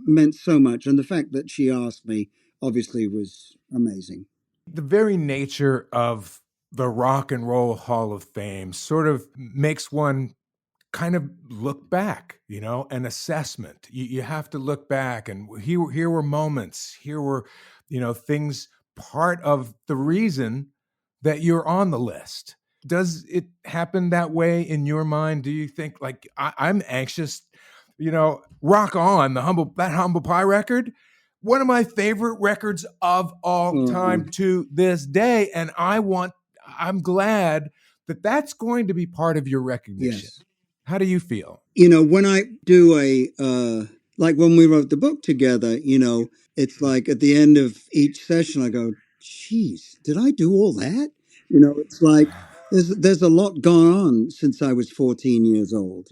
meant so much. And the fact that she asked me obviously was amazing. The very nature of the Rock and Roll Hall of Fame sort of makes one kind of look back, an assessment. You have to look back, and here were moments, here were, things, part of the reason that you're on the list. Does it happen that way in your mind? Do you think, like, I'm anxious, Rock On, that Humble Pie record, one of my favorite records of all time to this day. And I'm glad that that's going to be part of your recognition. Yes. How do you feel? When I do like when we wrote the book together, it's like at the end of each session, I go, geez, did I do all that? It's like, there's a lot gone on since I was 14 years old,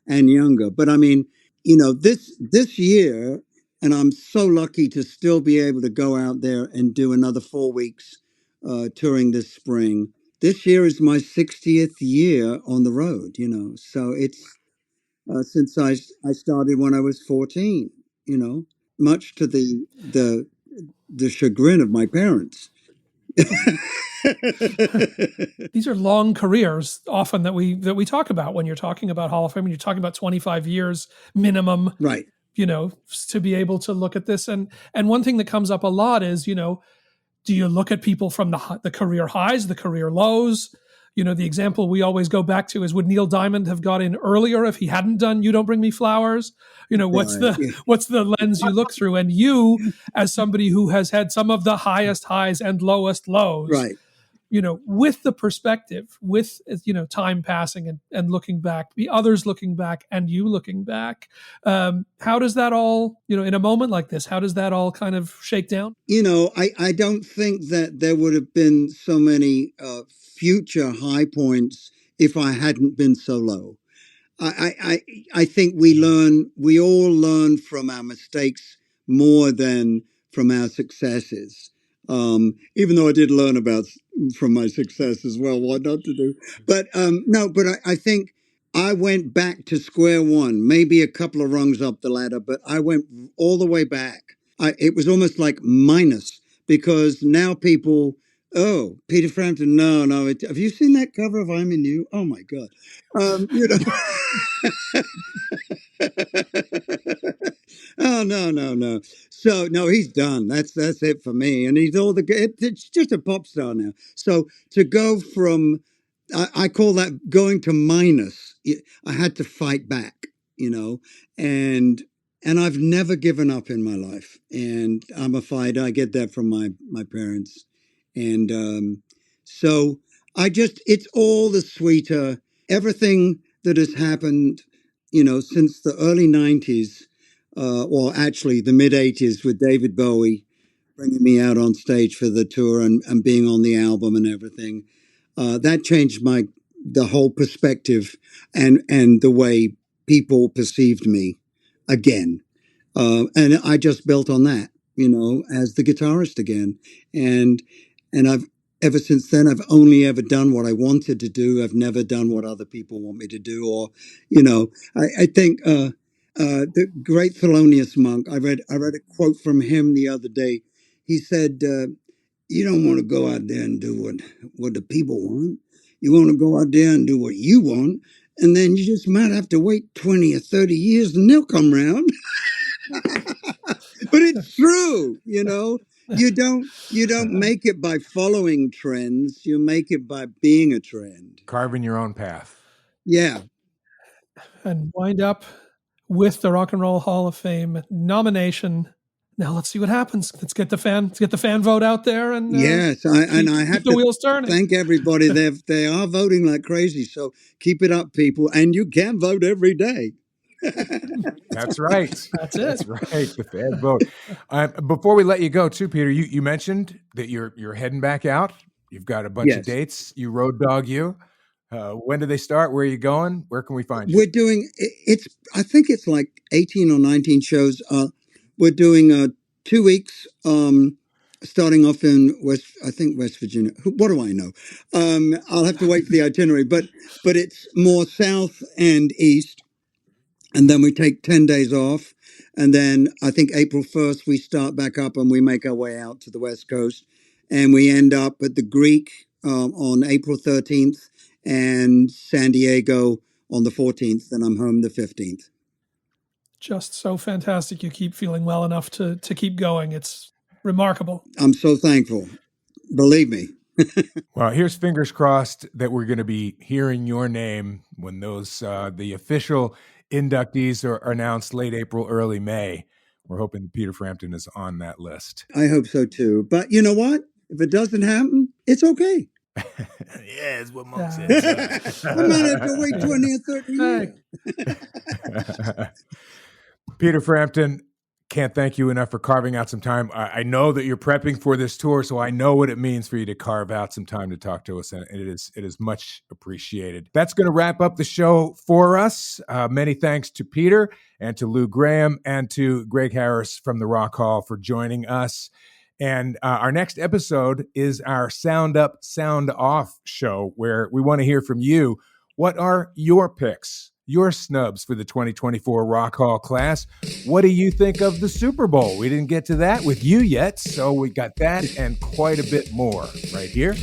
and younger. But I mean, this year, and I'm so lucky to still be able to go out there and do another 4 weeks touring this spring. This year is my 60th year on the road, so it's since I started when I was 14, much to the chagrin of my parents. These are long careers often that we talk about when you're talking about Hall of Fame. You're talking about 25 years minimum, Right. To be able to look at this. And one thing that comes up a lot is, do you look at people from the career highs, the career lows? The example we always go back to is, would Neil Diamond have got in earlier if he hadn't done You Don't Bring Me Flowers? What's the lens you look through? And you, as somebody who has had some of the highest highs and lowest lows, Right. With the perspective, with, time passing and looking back, the others looking back and you looking back, how does that all, in a moment like this, how does that all kind of shake down? I don't think that there would have been so many future high points if I hadn't been so low. I think we all learn from our mistakes more than from our successes. Even though I did learn from my success as well, what not to do. But no, but I think I went back to square one, maybe a couple of rungs up the ladder, but I went all the way back. It was almost like minus, because now people, oh, Peter Frampton, no. Have you seen that cover of I'm in You? Oh my God. Oh, no. So no, he's done. That's it for me. And he's it's just a pop star now. So to go from, I call that going to minus. I had to fight back, and I've never given up in my life. And I'm a fighter. I get that from my parents. And so it's all the sweeter, everything that has happened, since the early 90s, or actually the mid 80s, with David Bowie bringing me out on stage for the tour and being on the album and everything. That changed the whole perspective and the way people perceived me again. And I just built on that, as the guitarist again. And ever since then, I've only ever done what I wanted to do. I've never done what other people want me to do. Or, I think the great Thelonious Monk, I read a quote from him the other day. He said, you don't want to go out there and do what the people want. You want to go out there and do what you want. And then you just might have to wait 20 or 30 years and they'll come around. But it's true, You don't make it by following trends. You make it by being a trend. Carving your own path. Yeah. And wind up with the Rock and Roll Hall of Fame nomination. Now let's see what happens. Let's get the fan vote out there, and yes, I have the to wheels turning. Thank everybody. They are voting like crazy. So keep it up, people, and you can vote every day. That's right. That's it. That's right. The fan vote. Before we let you go, too, Peter, you mentioned that you're heading back out. You've got a bunch of dates. You road dog you. When do they start? Where are you going? Where can we find you? We're doing I think it's like 18 or 19 shows. We're doing 2 weeks. Starting off in West Virginia. What do I know? I'll have to wait for the itinerary, but it's more south and east. And then we take 10 days off. And then I think April 1st, we start back up and we make our way out to the West Coast. And we end up at the Greek on April 13th and San Diego on the 14th. Then I'm home the 15th. Just so fantastic. You keep feeling well enough to keep going. It's remarkable. I'm so thankful. Believe me. Well, here's fingers crossed that we're going to be hearing your name when those the official inductees are announced late April, early May. We're hoping Peter Frampton is on that list. I hope so too. But you know what? If it doesn't happen, it's okay. Yeah, it's what Monk said. We might have to wait 20 or 30 years. Peter Frampton, can't thank you enough for carving out some time. I know that you're prepping for this tour, so I know what it means for you to carve out some time to talk to us, and it is much appreciated. That's going to wrap up the show for us. Many thanks to Peter and to Lou Gramm and to Greg Harris from the Rock Hall for joining us. And our next episode is our Sound Up, Sound Off show, where we want to hear from you. What are your picks, your snubs for the 2024 Rock Hall class? What do you think of the Super Bowl? We didn't get to that with you yet, so we got that and quite a bit more right here.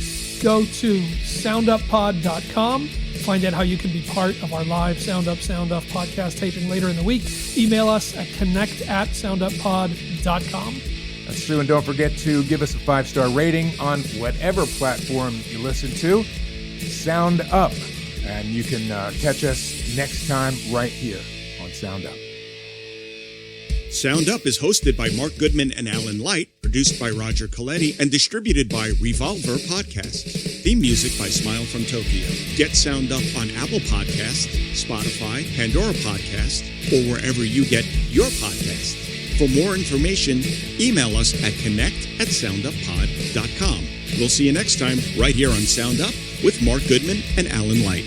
Go to sounduppod.com. Find out how you can be part of our live Sound Up, Sound Off podcast taping later in the week. Email us at connect@sounduppod.com. That's true, and don't forget to give us a 5-star rating on whatever platform you listen to. Sound Up, and you can catch us next time right here on Sound Up. Sound Up is hosted by Mark Goodman and Alan Light, produced by Roger Coletti, and distributed by Revolver Podcasts. Theme music by Smile from Tokyo. Get Sound Up on Apple Podcasts, Spotify, Pandora Podcasts, or wherever you get your podcasts. For more information, email us at connect@sounduppod.com. We'll see you next time right here on Sound Up with Mark Goodman and Alan Light.